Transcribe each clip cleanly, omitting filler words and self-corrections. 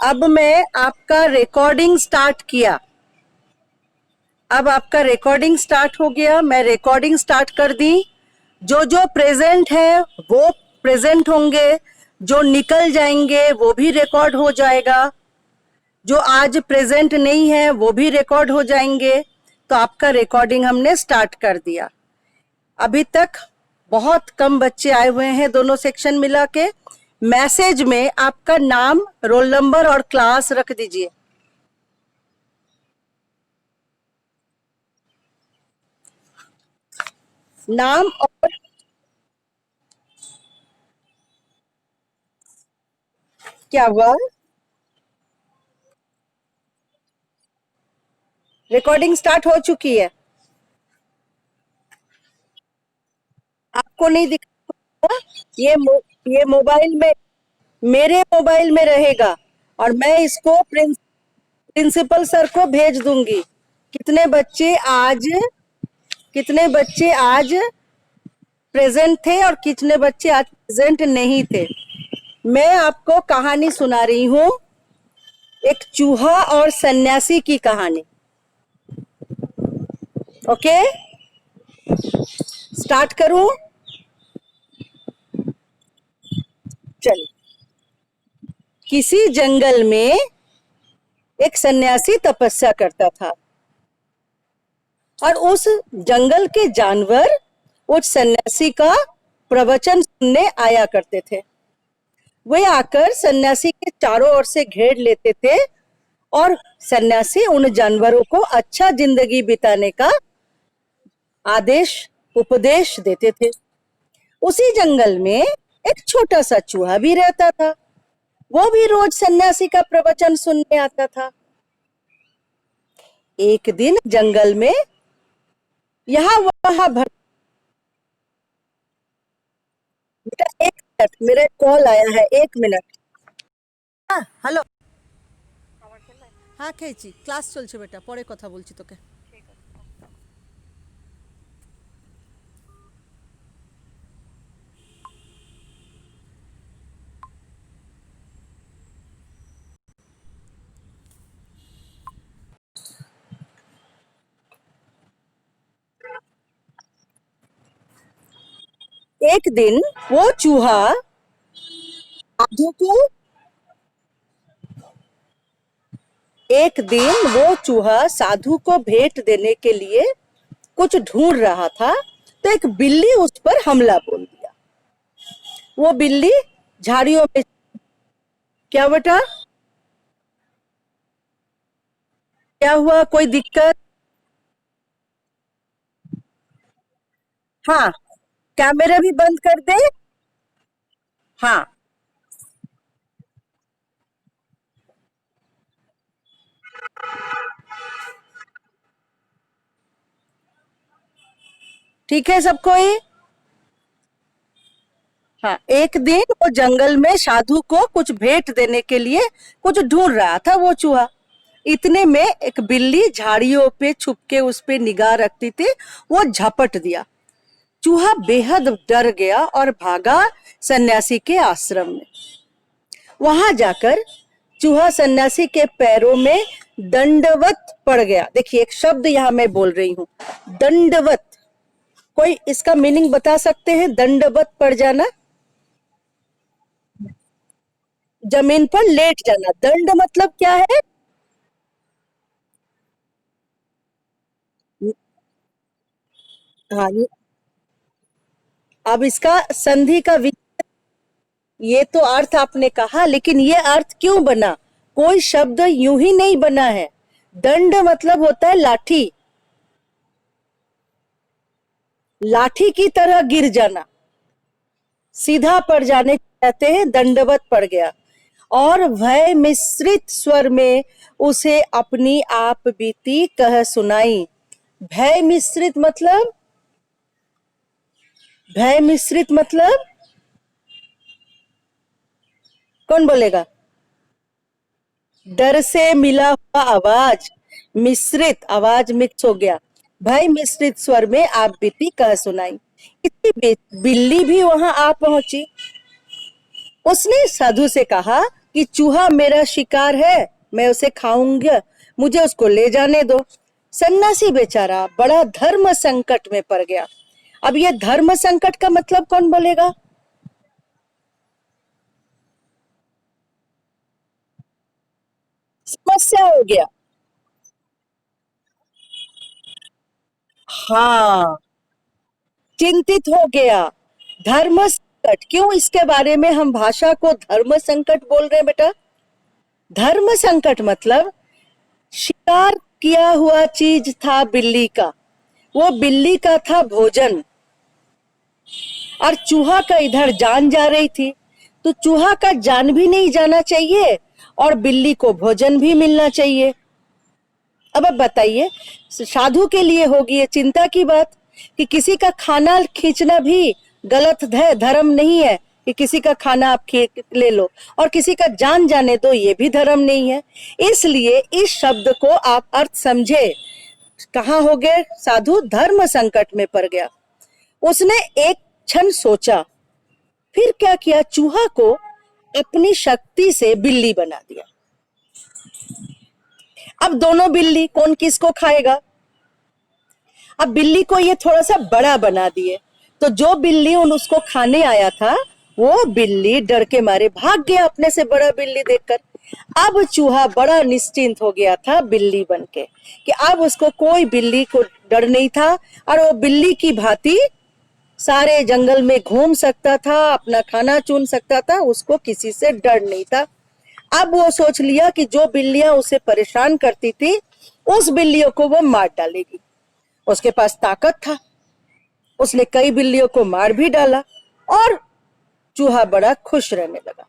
अब मैं आपका रिकॉर्डिंग स्टार्ट किया। अब आपका रिकॉर्डिंग स्टार्ट हो गया, मैं रिकॉर्डिंग स्टार्ट कर दी। जो जो प्रेजेंट है वो प्रेजेंट होंगे, जो निकल जाएंगे वो भी रिकॉर्ड हो जाएगा, जो आज प्रेजेंट नहीं है वो भी रिकॉर्ड हो जाएंगे। तो आपका रिकॉर्डिंग हमने स्टार्ट कर दिया। अभी तक बहुत कम बच्चे आए हुए हैं, दोनों सेक्शन मिला के। मैसेज में आपका नाम, रोल नंबर और क्लास रख दीजिए। नाम और क्या हुआ? रिकॉर्डिंग स्टार्ट हो चुकी है, आपको नहीं दिखा? ये मोबाइल में, मेरे मोबाइल में रहेगा और मैं इसको प्रिंसिपल सर को भेज दूंगी। कितने बच्चे आज कितने बच्चे आज प्रेजेंट थे और कितने बच्चे आज प्रेजेंट नहीं थे। मैं आपको कहानी सुना रही हूँ, एक चूहा और सन्यासी की कहानी। ओके, स्टार्ट करूं? चलिए। किसी जंगल में एक सन्यासी तपस्या करता था और उस जंगल के जानवर उस सन्यासी का प्रवचन सुनने आया करते थे। वे आकर सन्यासी के चारों ओर से घेर लेते थे और सन्यासी उन जानवरों को अच्छा जिंदगी बिताने का आदेश, उपदेश देते थे। उसी जंगल में एक छोटा सा चूहा भी रहता था। वो भी रोज सन्यासी का प्रवचन सुनने आता था। एक दिन जंगल में यहाँ वहां बेटा, एक मिनट, मेरा कॉल आया है, एक मिनट। হ্যালো, হ্যাঁ খেয়েছি, ক্লাস চলছে বেটা, পরে কথা বলছি তোকে। एक दिन वो चूहा साधु को एक दिन वो चूहा साधु को भेंट देने के लिए कुछ ढूंढ रहा था, तो एक बिल्ली उस पर हमला बोल दिया। वो बिल्ली झाड़ियों में, क्या बेटा, क्या हुआ, कोई दिक्कत? हाँ, कैमरा भी बंद कर दे। हाँ, ठीक है सबको ये? हाँ, एक दिन वो जंगल में साधु को कुछ भेंट देने के लिए कुछ ढूंढ रहा था वो चूहा। इतने में एक बिल्ली झाड़ियों पे छुप के उस पे निगाह रखती थी, वो झपट दिया। चूहा बेहद डर गया और भागा सन्यासी के आश्रम में। वहां जाकर चूहा सन्यासी के पैरों में दंडवत पड़ गया। देखिए, एक शब्द यहाँ मैं बोल रही हूँ, दंडवत। कोई इसका मीनिंग बता सकते हैं? दंडवत पड़ जाना, जमीन पर लेट जाना। दंड मतलब क्या है? हाँ, अब इसका संधि का ये तो अर्थ आपने कहा, लेकिन ये अर्थ क्यों बना? कोई शब्द यूं ही नहीं बना है। दंड मतलब होता है लाठी, लाठी की तरह गिर जाना, सीधा पड़ जाने को कहते हैं दंडवत पड़ गया। और भय मिश्रित स्वर में उसे अपनी आप बीती कह सुनाई। भय मिश्रित मतलब, भय मिश्रित मतलब कौन बोलेगा? डर से मिला हुआ आवाज, मिश्रित, आवाज मिक्स हो गया। भय मिश्रित स्वर में आप बीती कह सुनाई। इतनी बिल्ली भी वहां आ पहुंची। उसने साधु से कहा कि चूहा मेरा शिकार है, मैं उसे खाऊंगा, मुझे उसको ले जाने दो। सन्यासी बेचारा बड़ा धर्म संकट में पड़ गया। अब ये धर्म संकट का मतलब कौन बोलेगा? समस्या हो गया। हाँ, चिंतित हो गया। धर्म संकट क्यों, इसके बारे में हम भाषा को धर्म संकट बोल रहे हैं बेटा। धर्म संकट मतलब शिकार किया हुआ चीज था बिल्ली का, वो बिल्ली का था भोजन, और चूहा का इधर जान जा रही थी। तो चूहा का जान भी नहीं जाना चाहिए और बिल्ली को भोजन भी मिलना चाहिए। अब बताइए, साधु के लिए होगी ये चिंता की बात कि किसी का खाना खींचना भी गलत है, धर्म नहीं है कि किसी का खाना आप ले लो, और किसी का जान जाने दो, ये भी धर्म नहीं है। इसलिए इस शब्द को आप अर्थ समझे। कहाँ हो गए साधु? धर्म संकट में पड़ गया। उसने एक क्षण सोचा, फिर क्या किया, चूहा को अपनी शक्ति से बिल्ली बना दिया। अब दोनों बिल्ली, कौन किसको खाएगा? अब बिल्ली को ये थोड़ा सा बड़ा बना दिए, तो जो बिल्ली उन उसको खाने आया था, वो बिल्ली डर के मारे भाग गया अपने से बड़ा बिल्ली देखकर। अब चूहा बड़ा निश्चिंत हो गया था बिल्ली बनके, कि अब उसको कोई बिल्ली को डर नहीं था, और वो बिल्ली की भांति सारे जंगल में घूम सकता था, अपना खाना चुन सकता था, उसको किसी से डर नहीं था। अब वो सोच लिया कि जो बिल्लियां उसे परेशान करती थी, उस बिल्लियों को वो मार डालेगी। उसके पास ताकत था, उसने कई बिल्लियों को मार भी डाला, और चूहा बड़ा खुश रहने लगा।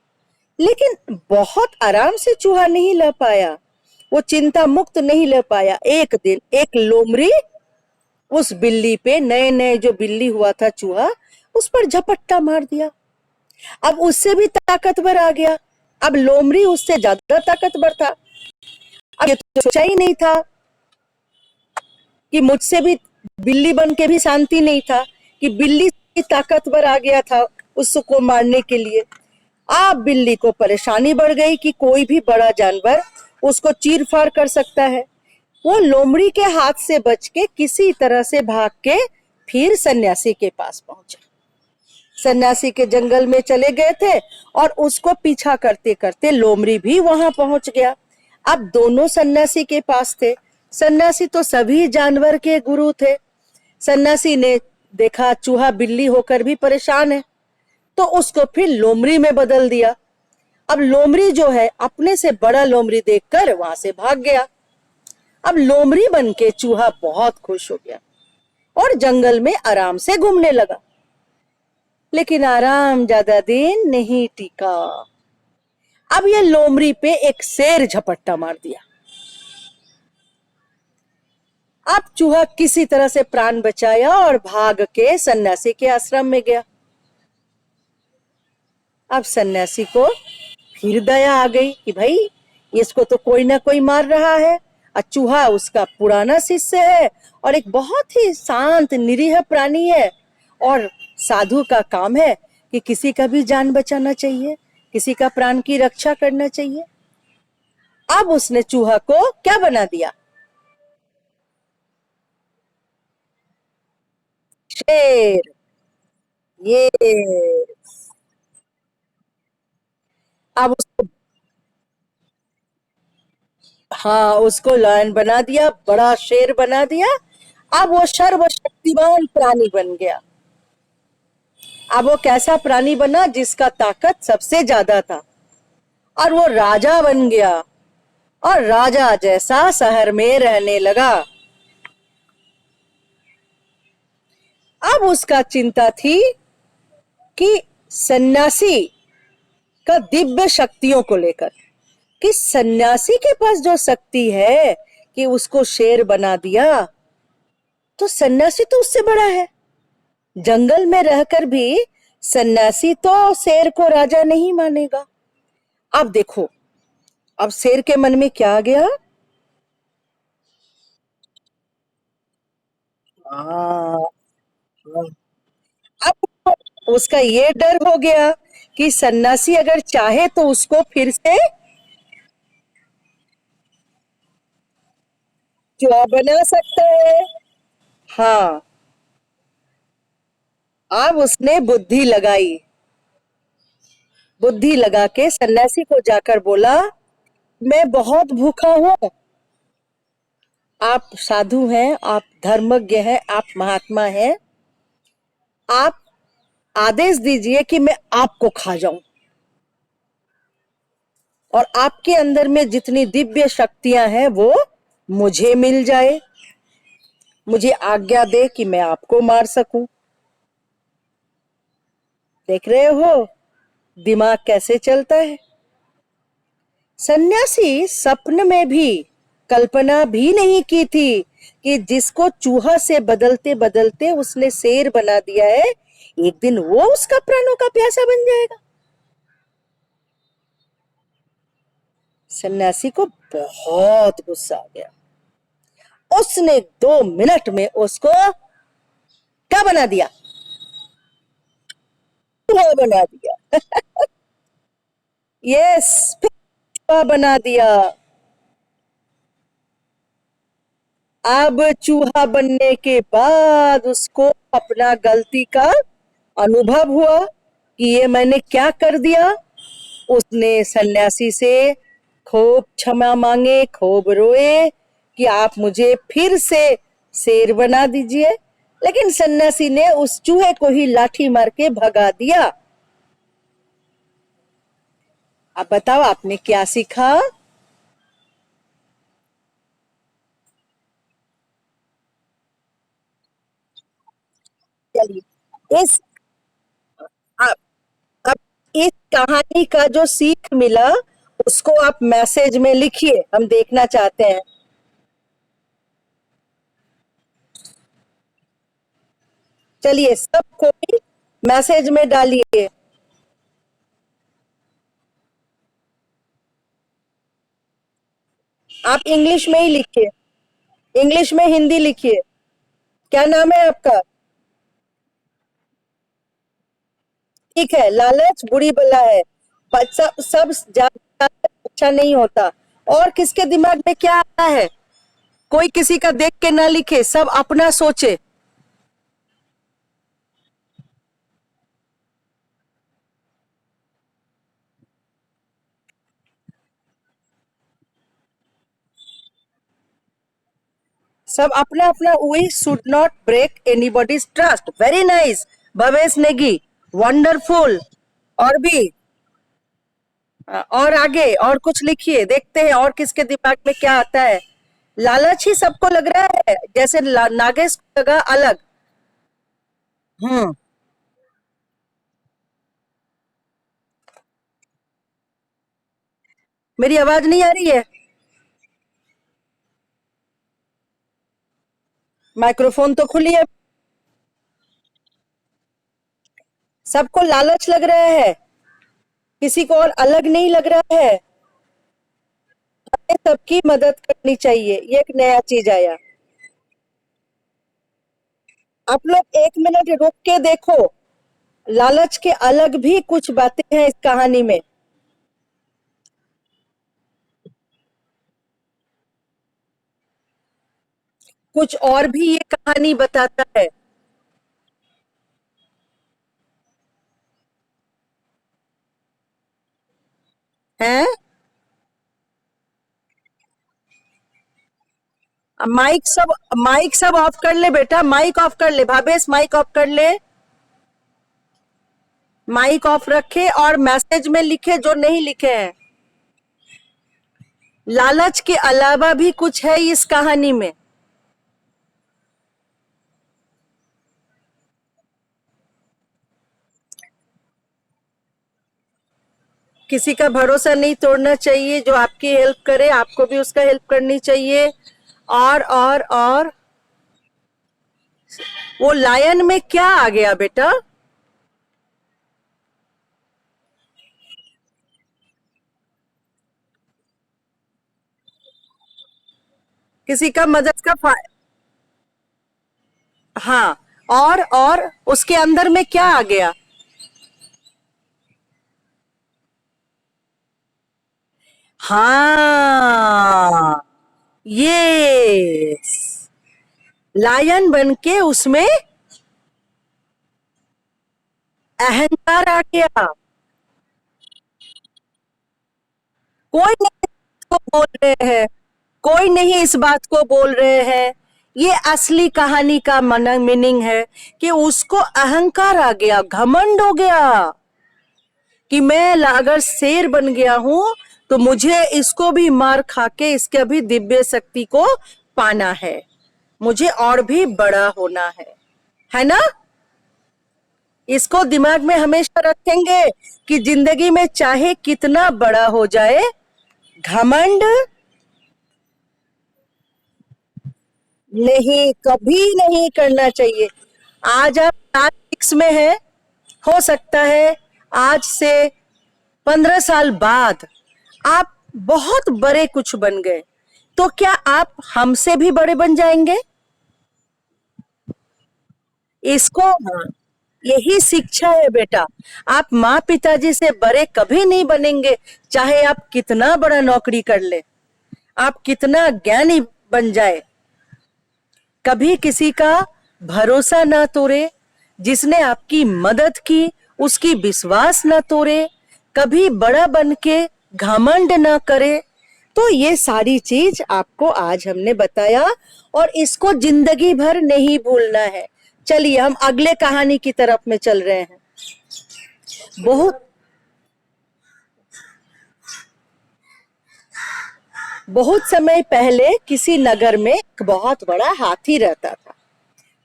लेकिन बहुत आराम से चूहा नहीं रह पाया, वो चिंता मुक्त नहीं रह पाया। एक दिन एक लोमड़ी उस बिल्ली पे, नए नए जो बिल्ली हुआ था चूहा, उस पर झपट्टा मार दिया। अब उससे भी ताकतवर आ गया। अब लोमड़ी उससे ज्यादा ताकतवर था। अब ये तो सोचा ही नहीं था कि मुझसे भी बिल्ली बन के भी शांति नहीं था, कि बिल्ली से ताकतवर आ गया था उसको मारने के लिए। अब बिल्ली को परेशानी बढ़ गई कि कोई भी बड़ा जानवर उसको चीर फाड़ कर सकता है। वो लोमड़ी के हाथ से बच के किसी तरह से भाग के फिर सन्यासी के पास पहुंचा। सन्यासी के जंगल में चले गए थे, और उसको पीछा करते करते लोमड़ी भी वहां पहुंच गया। अब दोनों सन्यासी के पास थे। सन्यासी तो सभी जानवर के गुरु थे। सन्यासी ने देखा चूहा बिल्ली होकर भी परेशान है, तो उसको फिर लोमड़ी में बदल दिया। अब लोमड़ी जो है अपने से बड़ा लोमड़ी देखकर वहां से भाग गया। अब लोमड़ी बन के चूहा बहुत खुश हो गया और जंगल में आराम से घूमने लगा। लेकिन आराम ज्यादा दिन नहीं टिका। अब ये लोमड़ी पे एक शेर झपट्टा मार दिया। अब चूहा किसी तरह से प्राण बचाया और भाग के सन्यासी के आश्रम में गया। अब सन्यासी को फिर दया आ गई कि भाई इसको तो कोई ना कोई मार रहा है, और चूहा उसका पुराना शिष्य है और एक बहुत ही शांत निरीह प्राणी है, और साधु का काम है कि किसी का भी जान बचाना चाहिए, किसी का प्राण की रक्षा करना चाहिए। अब उसने चूहा को क्या बना दिया? शेर। ये, अब उसको, हाँ, उसको लायन बना दिया, बड़ा शेर बना दिया। अब वो सर्वशक्तिमान प्राणी बन गया। अब वो कैसा प्राणी बना? जिसका ताकत सबसे ज्यादा था, और वो राजा बन गया, और राजा जैसा शहर में रहने लगा। अब उसका चिंता थी कि सन्यासी का दिव्य शक्तियों को लेकर, कि सन्यासी के पास जो शक्ति है कि उसको शेर बना दिया, तो सन्यासी तो उससे बड़ा है। जंगल में रहकर भी सन्यासी तो शेर को राजा नहीं मानेगा। अब देखो, अब शेर के मन में क्या आ गया? हाँ, अब उसका ये डर हो गया कि सन्यासी अगर चाहे तो उसको फिर से चूहा बना सकता है। हाँ, अब उसने बुद्धि लगाई, बुद्धि लगा के सन्यासी को जाकर बोला, मैं बहुत भूखा हूं, आप साधु हैं, आप धर्मज्ञ हैं, आप महात्मा हैं, आप आदेश दीजिए कि मैं आपको खा जाऊं और आपके अंदर में जितनी दिव्य शक्तियां हैं वो मुझे मिल जाए, मुझे आज्ञा दे कि मैं आपको मार सकूं। देख रहे हो दिमाग कैसे चलता है। सन्यासी सपन में भी कल्पना भी नहीं की थी कि जिसको चूहा से बदलते बदलते उसने शेर बना दिया है, एक दिन वो उसका प्राणों का प्यासा बन जाएगा। सन्यासी को बहुत गुस्सा आ गया। उसने 2 मिनट में उसको क्या बना दिया, चूहा बना दिया। यस, चूहा बना दिया। अब चूहा बनने के बाद उसको अपना गलती का अनुभव हुआ कि ये मैंने क्या कर दिया। उसने सन्यासी से खूब क्षमा मांगे, खूब रोए कि आप मुझे फिर से शेर बना दीजिए, लेकिन सन्यासी ने उस चूहे को ही लाठी मार के भगा दिया। अब बताओ आपने क्या सीखा। चलिए इस अब अब इस कहानी का जो सीख मिला उसको आप मैसेज में लिखिए, हम देखना चाहते हैं। चलिए सबको मैसेज में डालिए। आप इंग्लिश में ही लिखिए, इंग्लिश में हिंदी लिखिए। क्या नाम है आपका। ठीक है, लालच बुरी बला है, पर सब ज्यादा अच्छा नहीं होता। और किसके दिमाग में क्या आता है, कोई किसी का देख के ना लिखे, सब अपना सोचे। सब अपना अपना, we should not break anybody's trust. Very nice Bhavesh Negi, wonderful. और भी और आगे और कुछ लिखिए, देखते हैं और किसके दिमाग में क्या आता है। लालच ही सबको लग रहा है, जैसे नागेश को लगा अलग। हम्म। मेरी आवाज नहीं आ रही है। माइक्रोफोन तो खुली है। सबको लालच लग रहा है, किसी को और अलग नहीं लग रहा है। हमें सबकी मदद करनी चाहिए, ये एक नया चीज आया। आप लोग 1 मिनट रुक के देखो, लालच के अलग भी कुछ बातें हैं इस कहानी में। कुछ और भी ये कहानी बताता है। हैं, माइक सब ऑफ कर ले बेटा, माइक ऑफ कर ले भावेश, माइक ऑफ कर ले। माइक ऑफ रखे और मैसेज में लिखे जो नहीं लिखे हैं। लालच के अलावा भी कुछ है इस कहानी में। किसी का भरोसा नहीं तोड़ना चाहिए, जो आपकी हेल्प करे आपको भी उसका हेल्प करनी चाहिए। और वो लायन में क्या आ गया बेटा। किसी का मदद का हाँ, और उसके अंदर में क्या आ गया। हाँ, ये लायन बन के उसमें अहंकार आ गया। कोई नहीं इसको बोल रहे हैं, कोई नहीं इस बात को बोल रहे हैं। ये असली कहानी का मीनिंग है कि उसको अहंकार आ गया, घमंड हो गया कि मैं अगर शेर बन गया हूं तो मुझे इसको भी मार खा के इसके भी दिव्य शक्ति को पाना है, मुझे और भी बड़ा होना है ना। इसको दिमाग में हमेशा रखेंगे कि जिंदगी में चाहे कितना बड़ा हो जाए, घमंड नहीं, कभी नहीं करना चाहिए। आज आप क्लास 6 में हैं, हो सकता है आज से 15 साल बाद आप बहुत बड़े कुछ बन गए, तो क्या आप हमसे भी बड़े बन जाएंगे? इसको, हाँ, यही शिक्षा है बेटा। आप माँ पिताजी से बड़े कभी नहीं बनेंगे, चाहे आप कितना बड़ा नौकरी कर ले, आप कितना ज्ञानी बन जाए। कभी किसी का भरोसा ना तोड़े, जिसने आपकी मदद की उसकी विश्वास ना तोड़े, कभी बड़ा बन के घमंड ना करे। तो ये सारी चीज आपको आज हमने बताया और इसको जिंदगी भर नहीं भूलना है। चलिए हम अगले कहानी की तरफ में चल रहे हैं। बहुत बहुत समय पहले किसी नगर में एक बहुत बड़ा हाथी रहता था।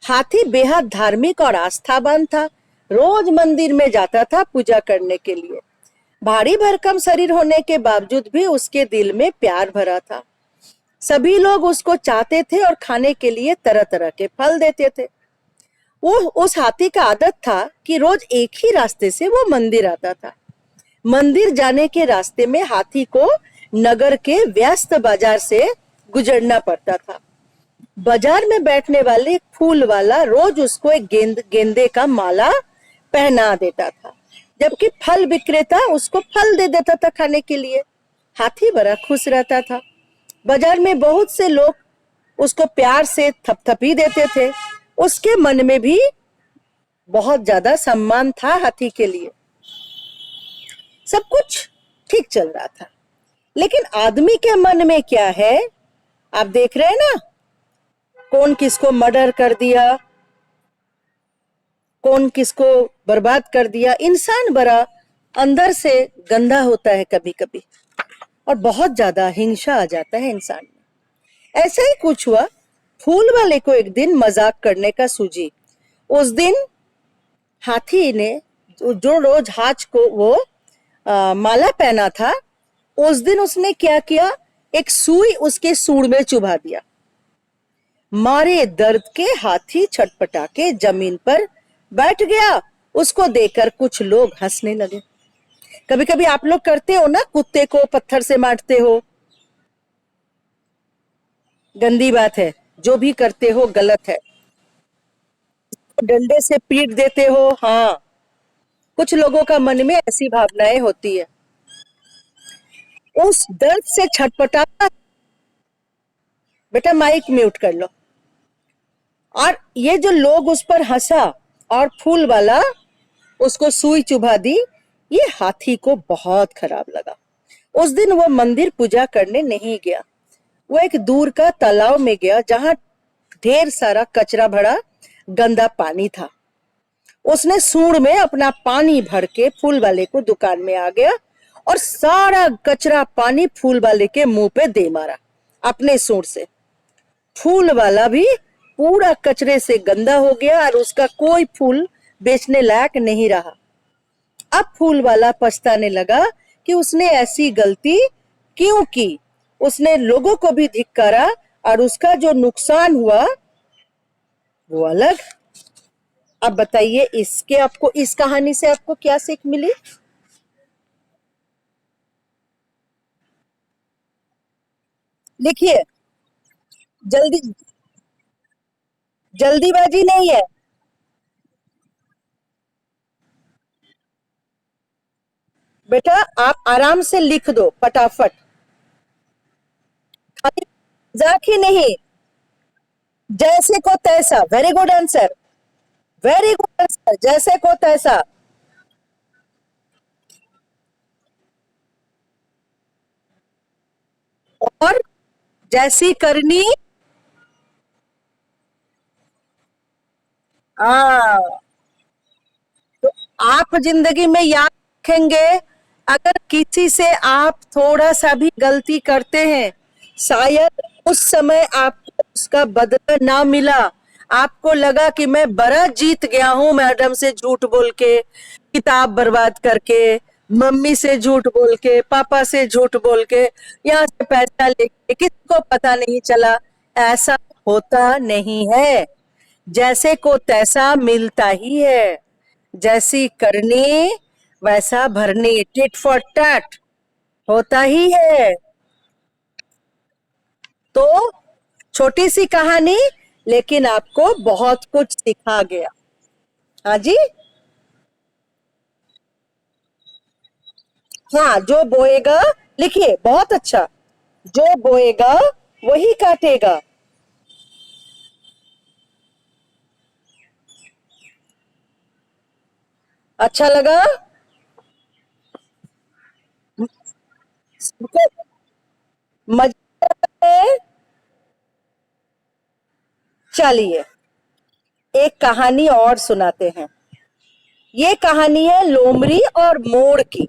हाथी बेहद धार्मिक और आस्थावान था, रोज मंदिर में जाता था पूजा करने के लिए। भारी भरकम शरीर होने के बावजूद भी उसके दिल में प्यार भरा था। सभी लोग उसको चाहते थे और खाने के लिए तरह तरह के फल देते थे। वो उस हाथी का आदत था कि रोज एक ही रास्ते से वो मंदिर आता था। मंदिर जाने के रास्ते में हाथी को नगर के व्यस्त बाजार से गुजरना पड़ता था। बाजार में बैठने वाले फूल वाला रोज उसको एक गेंदे का माला पहना देता था, जबकि फल विक्रेता उसको फल दे देता था खाने के लिए। हाथी बड़ा खुश रहता था। बाजार में बहुत से लोग उसको प्यार से थपथपी देते थे। उसके मन में भी बहुत ज्यादा सम्मान था हाथी के लिए। सब कुछ ठीक चल रहा था, लेकिन आदमी के मन में क्या है, आप देख रहे हैं ना, कौन किसको मर्डर कर दिया, कौन किसको बर्बाद कर दिया। इंसान बड़ा अंदर से गंदा होता है कभी कभी, और बहुत ज्यादा हिंसा आ जाता है इंसान में। ऐसा ही कुछ हुआ। फूल वाले को एक दिन मजाक करने का सूझी। उस दिन हाथी ने जो रोज हाथ को वो माला पहना था, उस दिन उसने क्या किया, एक सुई उसके सूंड में चुभा दिया। मारे दर्द के हाथी छटपटा के जमीन पर बैठ गया। उसको देखकर कुछ लोग हंसने लगे। कभी कभी आप लोग करते हो ना, कुत्ते को पत्थर से मारते हो, गंदी बात है, जो भी करते हो गलत है। डंडे से पीट देते हो, हाँ, कुछ लोगों का मन में ऐसी भावनाएं होती है। उस दर्द से छटपटाता, बेटा माइक म्यूट कर लो। और ये जो लोग उस पर हंसा और फूल वाला उसको सुई चुभा दी, ये हाथी को बहुत खराब लगा। उस दिन वो मंदिर पूजा करने नहीं गया। वो एक दूर का तालाब में गया जहां ढेर सारा कचरा भरा गंदा पानी था। उसने सूंड में अपना पानी भर के फूल वाले को दुकान में आ गया और सारा कचरा पानी फूल वाले के मुंह पे दे मारा अपने सूंड से। फूल वाला भी पूरा कचरे से गंदा हो गया और उसका कोई फूल बेचने लायक नहीं रहा। अब फूल वाला पछताने लगा कि उसने ऐसी गलती क्यों की। उसने लोगों को भी धिक्कारा और उसका जो नुकसान हुआ वो अलग। अब बताइए, इसके आपको, इस कहानी से आपको क्या सीख मिली? देखिए, जल्दी जल्दीबाजी नहीं है बेटा, आप आराम से लिख दो फटाफट। खाली मजाक ही नहीं, जैसे को तैसा। Very good answer, very good answer, जैसे को तैसा। और जैसी करनी। हाँ, तो आप जिंदगी में याद रखेंगे, अगर किसी से आप थोड़ा सा भी गलती करते हैं, शायद उस समय आपको उसका बदला ना मिला, आपको लगा कि मैं बड़ा जीत गया हूं मैडम से झूठ बोल के, किताब बर्बाद करके, मम्मी से झूठ बोल के, पापा से झूठ बोल के, यहाँ से पैसा लेके, किसी को पता नहीं चला। ऐसा होता नहीं है, जैसे को तैसा मिलता ही है। जैसी करनी वैसा भरनी, टिट फॉर टैट होता ही है। तो छोटी सी कहानी, लेकिन आपको बहुत कुछ सिखा गया। हाँ जी। हाँ, जो बोएगा, लिखिए, बहुत अच्छा। जो बोएगा वही काटेगा। अच्छा लगा? मजा आया? चलिए, एक कहानी और सुनाते हैं। ये कहानी है लोमड़ी और मोर की।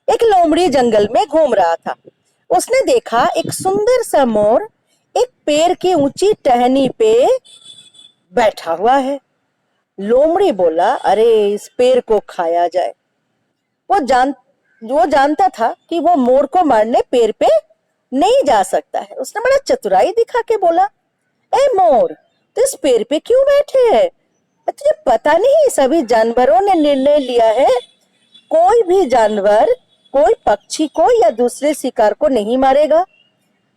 एक लोमड़ी जंगल में घूम रहा था। उसने देखा एक सुंदर सा मोर एक पेड़ की ऊंची टहनी पे बैठा हुआ है। लोमड़ी बोला, अरे इस पेड़ को खाया जाए। वो जान वो जानता था कि वो मोर को मारने पेड़ पे नहीं जा सकता है। उसने बड़ा चतुराई दिखा के बोला, ए मोर, तो इस पेड़ पे क्यों बैठे है? तुझे पता नहीं सभी जानवरों ने निर्णय लिया है, कोई भी जानवर कोई पक्षी को या दूसरे शिकार को नहीं मारेगा।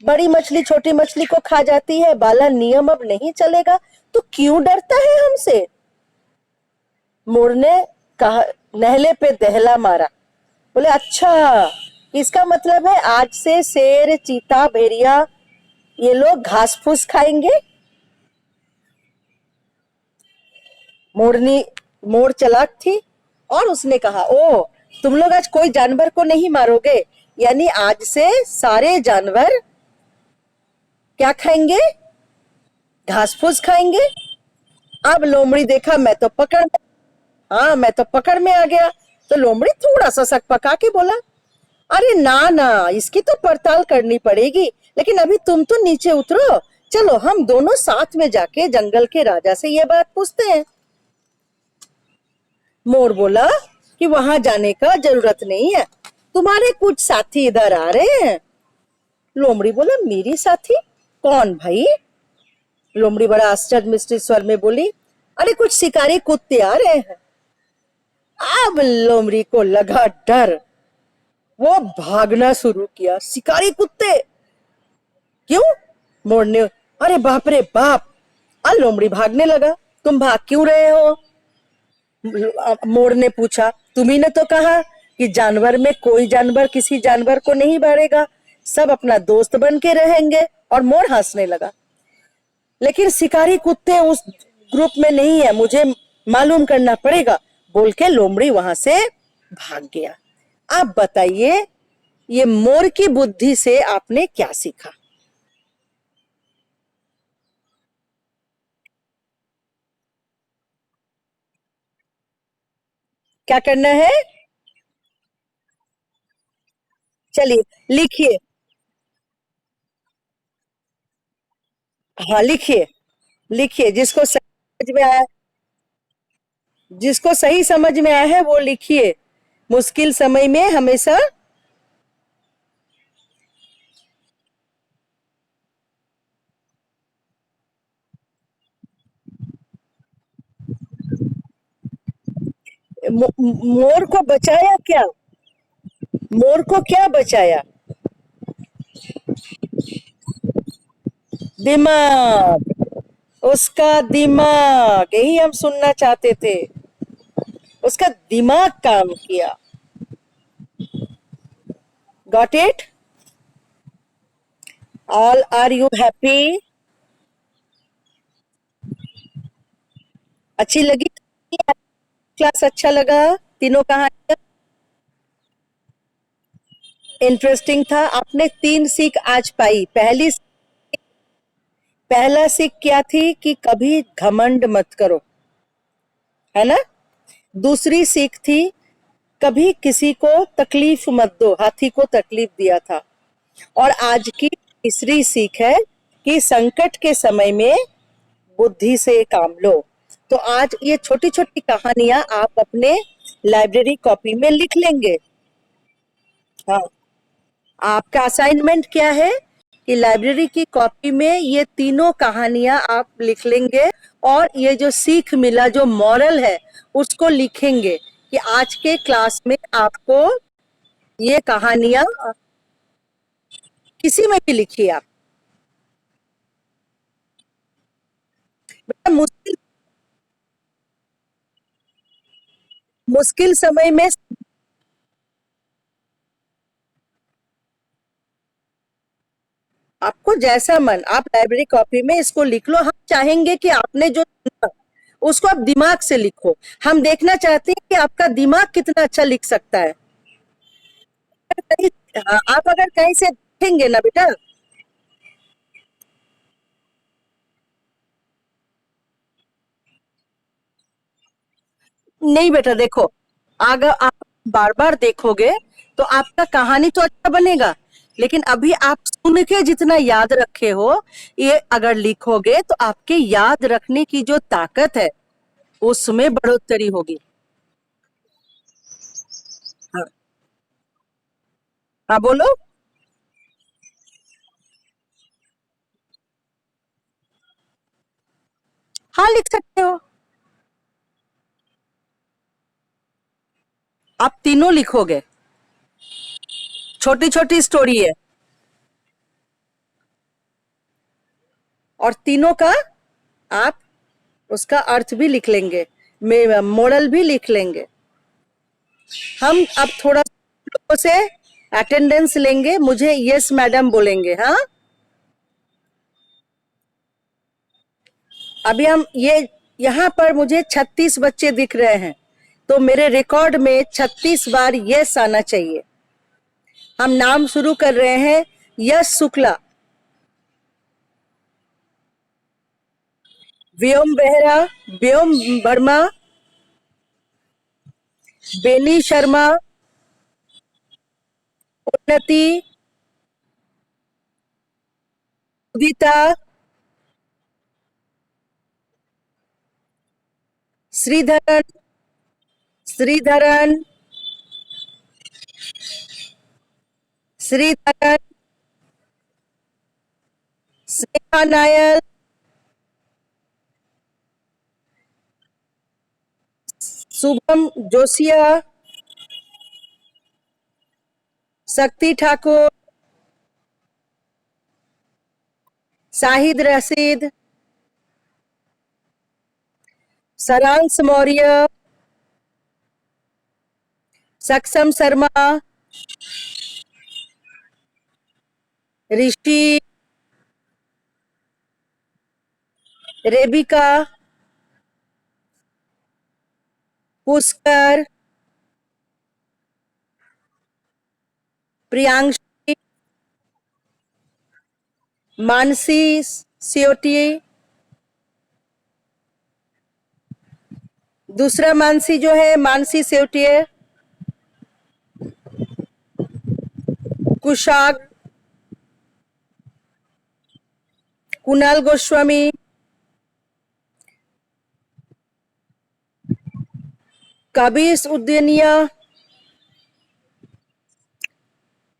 बड़ी मछली छोटी मछली को खा जाती है, बाला नियम अब नहीं चलेगा, तो क्यों डरता है हमसे? मोर ने कहा, नहले पे दहला मारा। बोले, अच्छा, इसका मतलब है आज से शेर चीता भेड़िया ये लोग घास फूस खाएंगे। मोरनी मोर चालाक थी और उसने कहा, ओ, तुम लोग आज कोई जानवर को नहीं मारोगे, यानी आज से सारे जानवर क्या खाएंगे? घास फूस खाएंगे। अब लोमड़ी देखा, हाँ, मैं तो पकड़ में आ गया। तो लोमड़ी थोड़ा सा सक पका के बोला, अरे ना ना, इसकी तो पड़ताल करनी पड़ेगी, लेकिन अभी तुम तो नीचे उतरो, चलो हम दोनों साथ में जाके जंगल के राजा से ये बात पूछते हैं। मोर बोला कि वहां जाने का जरूरत नहीं है, तुम्हारे कुछ साथी इधर आ रहे हैं। लोमड़ी बोला, मेरी साथी? कौन भाई? लोमड़ी बड़ा आश्चर्य मिश्रित स्वर में बोली, अरे कुछ शिकारी कुत्ते आ रहे हैं। अब लोमड़ी को लगा डर, वो भागना शुरू किया। शिकारी कुत्ते? क्यों? मोर ने, अरे बाप रे बाप। लोमड़ी भागने लगा। तुम भाग क्यों रहे हो? मोर ने पूछा, तुम्ही ने तो कहा कि जानवर में कोई जानवर किसी जानवर को नहीं मारेगा, सब अपना दोस्त बन के रहेंगे। और मोर हंसने लगा। लेकिन शिकारी कुत्ते उस ग्रुप में नहीं है, मुझे मालूम करना पड़ेगा, बोल के लोमड़ी वहां से भाग गया। आप बताइए, ये मोर की बुद्धि से आपने क्या सीखा? क्या करना है? चलिए, लिखिए। हाँ, लिखिए, लिखिए, जिसको सही समझ में आया है वो लिखिए। मुश्किल समय में हमेशा मोर को बचाया क्या? मोर को क्या बचाया? दिमाग। उसका दिमाग, यही हम सुनना चाहते थे। उसका दिमाग काम किया। Got it? All are you happy? अच्छी लगी? क्लास अच्छा लगा? तीनों कहानियां इंटरेस्टिंग था। आपने 3 सीख आज पाई। पहला सीख क्या थी कि कभी घमंड मत करो, है ना। दूसरी सीख थी कभी किसी को तकलीफ मत दो, हाथी को तकलीफ दिया था। और आज की तीसरी सीख है कि संकट के समय में बुद्धि से काम लो। तो आज ये छोटी छोटी कहानियां आप अपने लाइब्रेरी कॉपी में लिख लेंगे। हाँ, आपका असाइनमेंट क्या है कि लाइब्रेरी की कॉपी में ये तीनों कहानियां आप लिख लेंगे, और ये जो सीख मिला, जो मॉरल है, उसको लिखेंगे कि आज के क्लास में आपको ये कहानियां किसी में भी लिखिए आप। बेटा मुश्किल मुश्किल समय में आपको जैसा मन, आप लाइब्रेरी कॉपी में इसको लिख लो। हम चाहेंगे कि आपने जो सुना उसको आप दिमाग से लिखो। हम देखना चाहते हैं कि आपका दिमाग कितना अच्छा लिख सकता है। हाँ, आप अगर कहीं से देखेंगे ना बेटा। नहीं बेटा देखो, अगर आप बार बार देखोगे तो आपका कहानी तो अच्छा बनेगा, लेकिन अभी आप सुन के जितना याद रखे हो, ये अगर लिखोगे तो आपके याद रखने की जो ताकत है उसमें बढ़ोतरी होगी। हाँ, हाँ बोलो। हाँ लिख सकते हो। आप तीनों लिखोगे, छोटी छोटी स्टोरी है, और तीनों का आप उसका अर्थ भी लिख लेंगे, मोरल भी लिख लेंगे। हम अब थोड़ा लोगों से अटेंडेंस लेंगे, मुझे यस मैडम बोलेंगे। हाँ, अभी हम ये यहाँ पर मुझे 36 बच्चे दिख रहे हैं, तो मेरे रिकॉर्ड में 36 बार यस आना चाहिए। हम नाम शुरू कर रहे हैं। यश शुक्ला, व्योम बेहरा, व्योम वर्मा, बेनी शर्मा, उन्नति, उदिता, श्रीधरन, श्रीधरन, श्रीधरन, स्नेहा नायर, शुभम जोशिया, शक्ति ठाकुर, शाहिद रशीद, सारांश मौर्य, सक्षम शर्मा, ऋषि, रेबिका, पुष्कर, प्रियांशी, मानसी सियोटी, दूसरा मानसी जो है, मानसी सेवटी है, कुशाग, कुणाल गोस्वामी, कबीश उद्दनिया,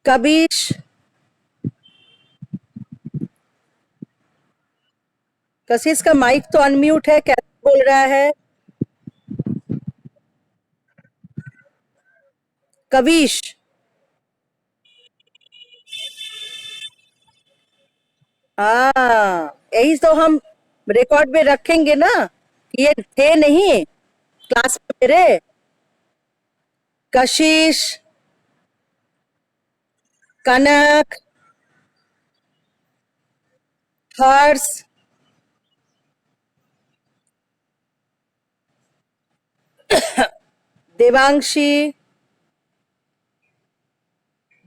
कबीश, कशिश का माइक तो अनम्यूट है, कैसे बोल रहा है? कबीश, हाँ यही तो हम रिकॉर्ड में रखेंगे ना कि ये थे नहीं क्लास में मेरे। कशिश, कनक, हर्ष, देवांशी,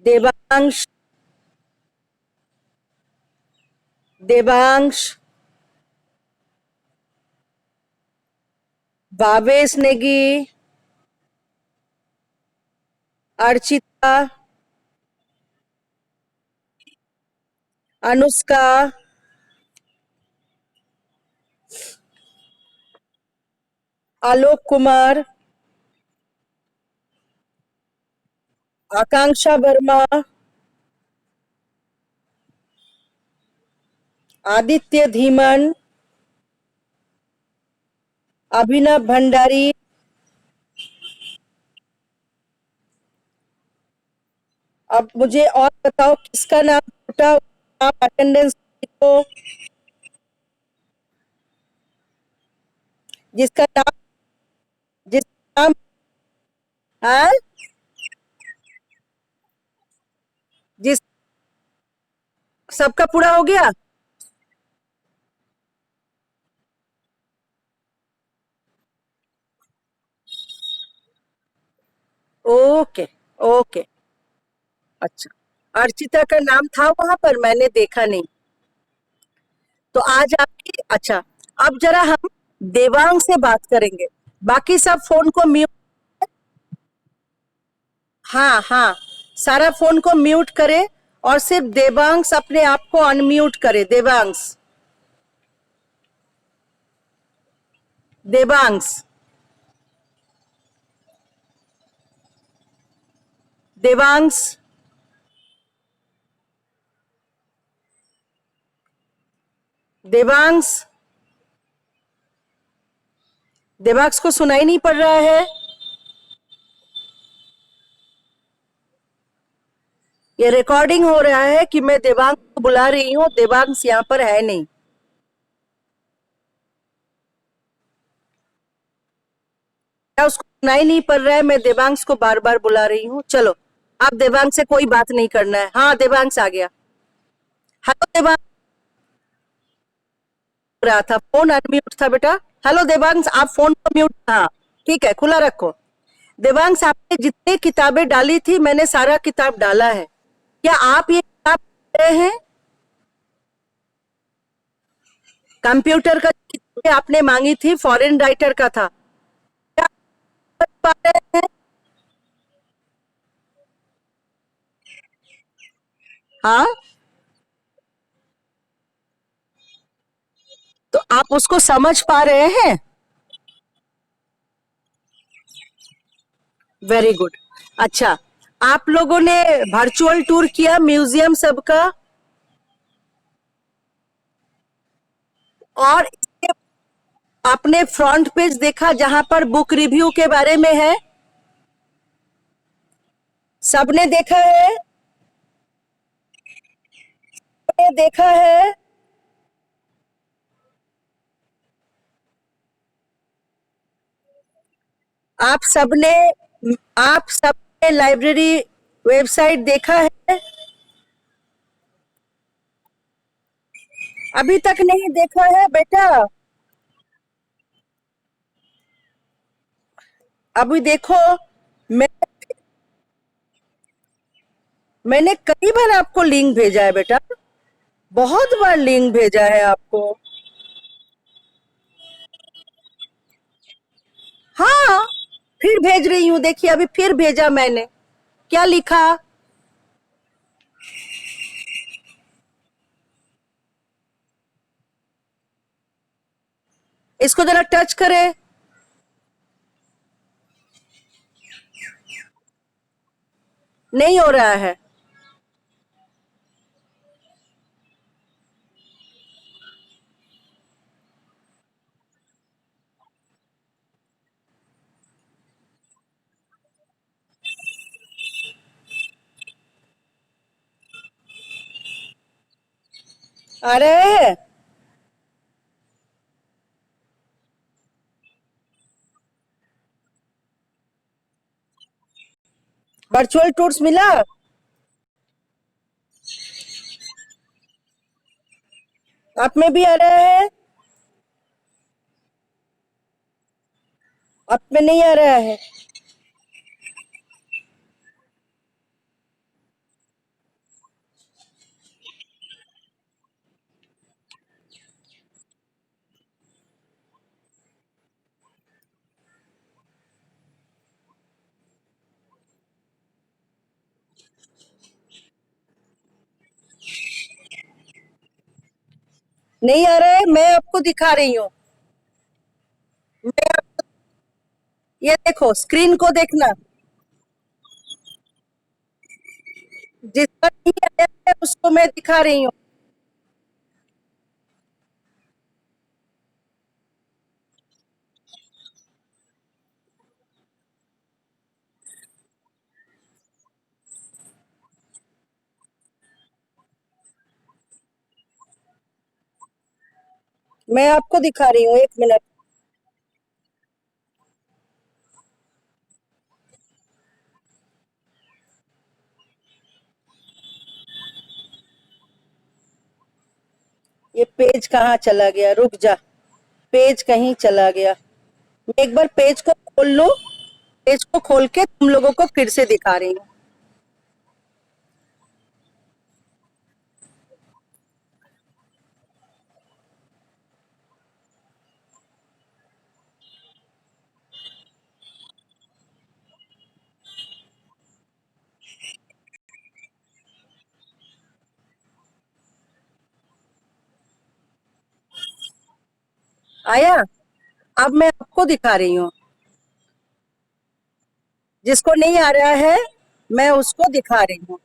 देवांश, देवांश, भावेश नेगी, अर्चिता, अनुष्का, आलोक कुमार, आकांक्षा वर्मा, आदित्य धीमन, अभिनव भंडारी, अब मुझे और बताओ किसका नाम छूटा, आप अटेंडेंस लिखो। जिसका नाम, जिसका नाम, हाँ, जिस, सबका पूरा हो गया। ओके, ओके, अच्छा, अर्चिता का नाम था वहां पर, मैंने देखा नहीं। तो आज आपकी, अच्छा, अब जरा हम देवांग से बात करेंगे। बाकी सब फोन को म्यूट, हाँ हाँ, सारा फोन को म्यूट करे और सिर्फ देवांश अपने आप को अनम्यूट करे। देवांश, देवांश, देवांश, देवांश, देवांश को सुनाई नहीं पड़ रहा है। ये रिकॉर्डिंग हो रहा है कि मैं देवांश को बुला रही हूँ, देवांश यहाँ पर है नहीं। क्या उसको सुनाई नहीं पड़ रहा है? मैं देवांश को बार बार बुला रही हूँ। चलो, आप देवांश से कोई बात नहीं करना है। हाँ, देवांश आ गया। हेलो देवांश, रहा था फोन अनम्यूट था बेटा। हेलो देवांश, आप फोन को म्यूट, हाँ ठीक है, खुला रखो। देवांश, आपने जितनी किताबें डाली थी मैंने सारा किताब डाला है। क्या आप ये किताब पढ़ रहे हैं? कंप्यूटर का किताब आपने मांगी थी, फॉरेन राइटर का था। क्या आप पढ़ पा रहे हैं? हाँ, तो आप उसको समझ पा रहे हैं? Very good. अच्छा, आप लोगों ने वर्चुअल टूर किया म्यूजियम सबका, और आपने फ्रंट पेज देखा जहां पर बुक रिव्यू के बारे में है? सबने देखा है? सबने देखा है? आप सबने, आप सबने लाइब्रेरी वेबसाइट देखा है? अभी तक नहीं देखा है बेटा? अभी देखो, मैं, मैंने कई बार आपको लिंक भेजा है बेटा, बहुत बार लिंक भेजा है आपको। हाँ, फिर भेज रही हूँ, देखिए अभी फिर भेजा मैंने। क्या लिखा? इसको जरा टच करे। नहीं हो रहा है। अरे, वर्चुअल टूर्स मिला? आप में भी आ रहा है? आप में नहीं आ रहा है? नहीं आ रहा है, मैं आपको दिखा रही हूँ। मैं, ये देखो, स्क्रीन को देखना। जिसका नहीं आया है उसको मैं दिखा रही हूँ। मैं आपको दिखा रही हूँ, 1 मिनट। ये पेज कहाँ चला गया? रुक जा, पेज कहीं चला गया। मैं एक बार पेज को खोल लूं। पेज को खोल के तुम लोगों को फिर से दिखा रही हूँ। आया? अब मैं आपको दिखा रही हूँ। जिसको नहीं आ रहा है मैं उसको दिखा रही हूँ।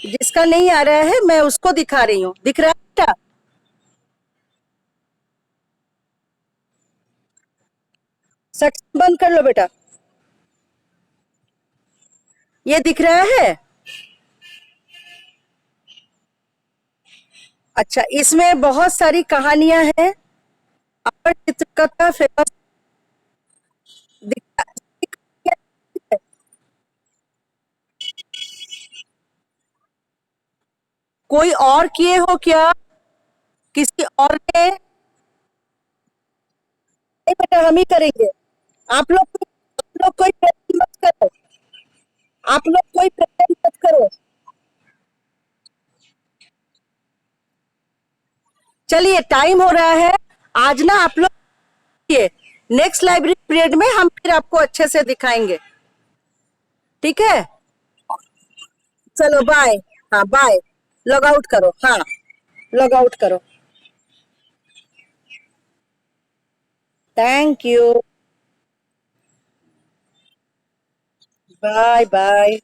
जिसका नहीं आ रहा है मैं उसको दिखा रही हूँ। दिख रहा है बेटा? सेक्शन बंद कर लो बेटा। ये दिख रहा है? अच्छा, इसमें बहुत सारी कहानियां हैं। अपर चित्रकथा फेमस। कोई और किए हो क्या? किसी और ने? नहीं बेटा, हम ही करेंगे। आप लोग कोई प्रेजेंट मत करो। आप लोग कोई प्रेजेंट मत करो। चलिए, टाइम हो रहा है। आज ना आप लोग, नेक्स्ट लाइब्रेरी पीरियड में हम फिर आपको अच्छे से दिखाएंगे। ठीक है? चलो बाय। हाँ बाय। लॉग आउट करो। हाँ, लॉग आउट करो। Thank you. Bye bye.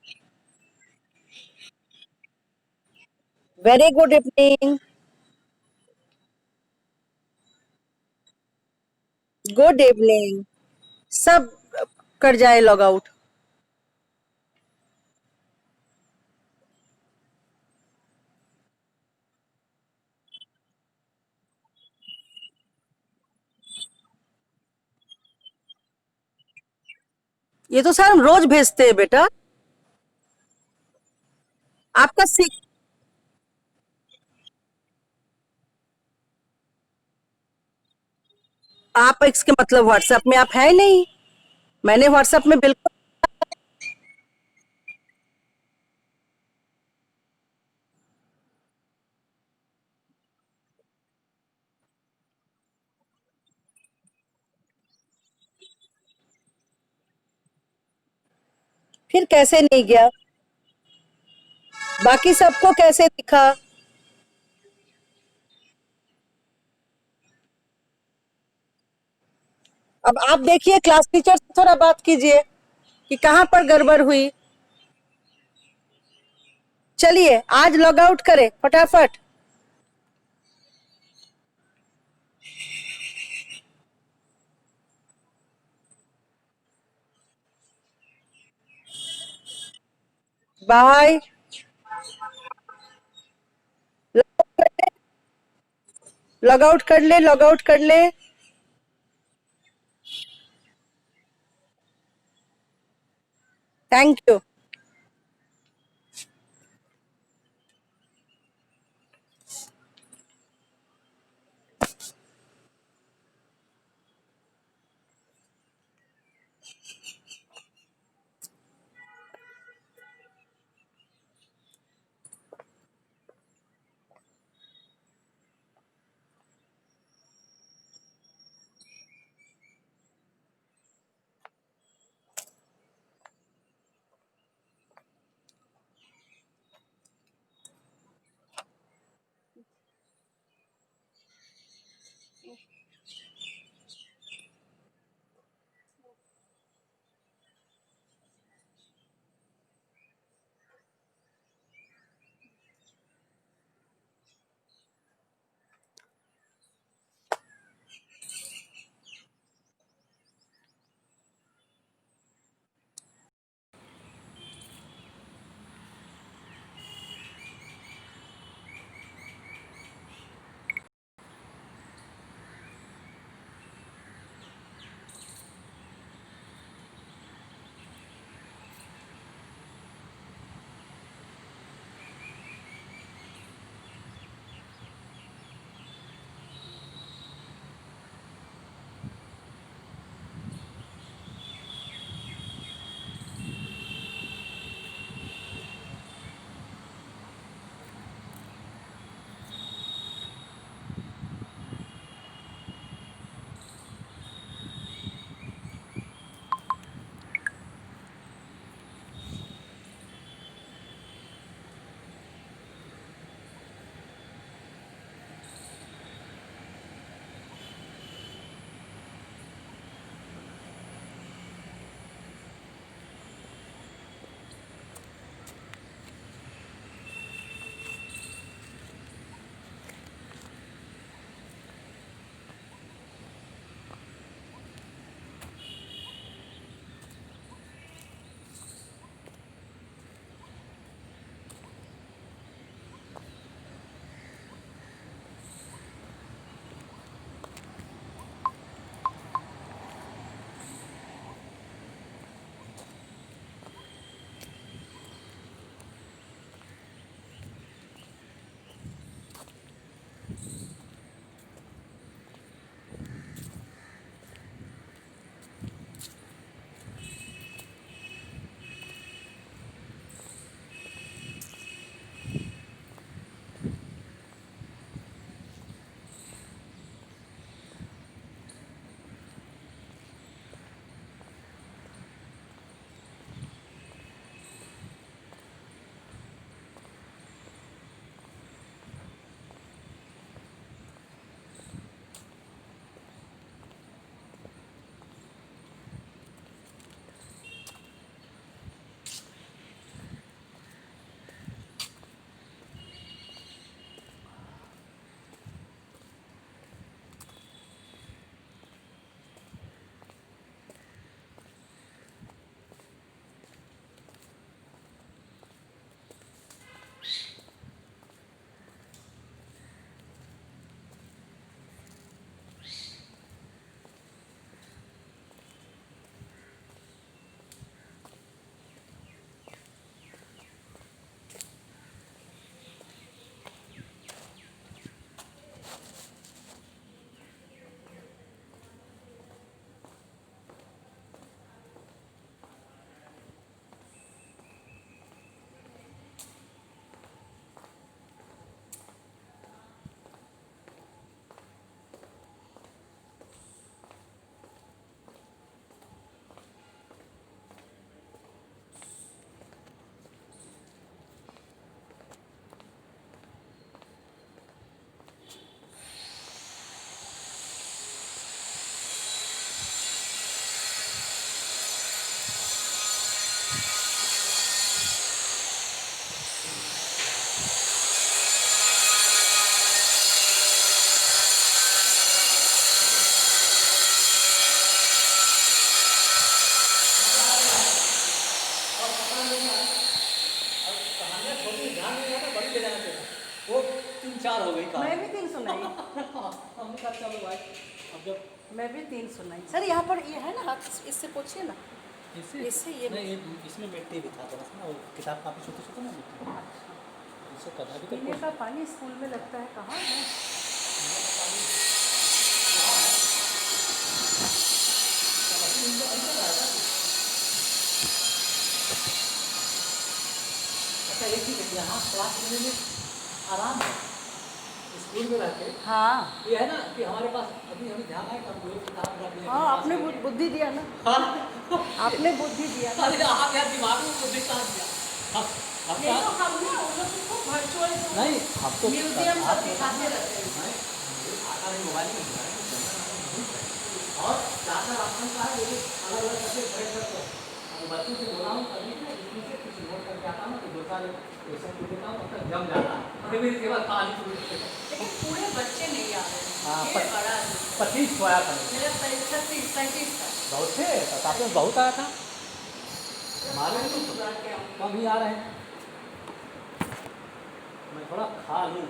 Very good evening. Good evening. सब कर जाए लॉग आउट। ये तो सर हम रोज भेजते हैं बेटा। आपका सीख। आप इसके मतलब व्हाट्सएप में आप है नहीं। मैंने व्हाट्सएप में बिल्कुल। फिर कैसे नहीं गया? बाकी सबको कैसे दिखा? अब आप देखिए, क्लास टीचर से थोड़ा बात कीजिए कि कहाँ पर गड़बड़ हुई। चलिए, आज लॉग आउट करें फटाफट। बाय। लॉग आउट कर ले, लॉग आउट कर ले। Thank you. ध्यान नहीं आता, बड़ी ले जाना चाहिए। वो 3-4 हो गई काम। मैं भी 3 सुनाई। हमने कहा चलो भाई, अब जब मैं भी 3 सुनाई। सर यहाँ पर ये है ना, हाथ इससे पोछिए ना। इससे ये नहीं, ये इसमें मिट्टी भी था थोड़ा सा ना, वो किताब काफ़ी छोटे-छोटे ना मिट्टी। इससे करना भी तो पीने का पानी स्कूल में लगता है कहाँ है? अच्छा, एक चीज़ है, यहाँ क्लास लेने में आराम है। स्कूल में रहते हाँ ये है ना कि हमारे पास अभी हमें ध्यान आए, हम कोई किताब रख लें। हाँ, आपने बुद्धि दिया ना, हाँ, आपने बुद्धि दिया ना। अरे आप यार दिमाग में कुछ दिखता दिया। हम नहीं क्या तो हम ना उन लोग को वर्चुअल नहीं, हम तो म्यूजियम सब आप दिखाते रहते हैं। नहीं, आता नहीं, मोबाइल में दिखा रहे हैं। और ज़्यादा राशन का है, ये अलग अलग करके बैठ सकते हैं। अब बच्चों से बोला हूँ अभी ना, इसमें से कुछ नोट करके आता हूँ ना, तो 2 साल क्वेश्चन पूछ देता हूँ, तब तक जम जाता है। फिर इसके बाद पानी शुरू करते हैं। लेकिन पूरे बच्चे नहीं आ रहे हैं। हाँ, ये बड़ा है। 25 खोया करें। मेरा 36-37 था। बहुत थे, बताते हैं बहुत आया था। हमारे में तो सुधार के आऊँ। कम ही आ रहे हैं। मैं थोड़ा खा लूँ।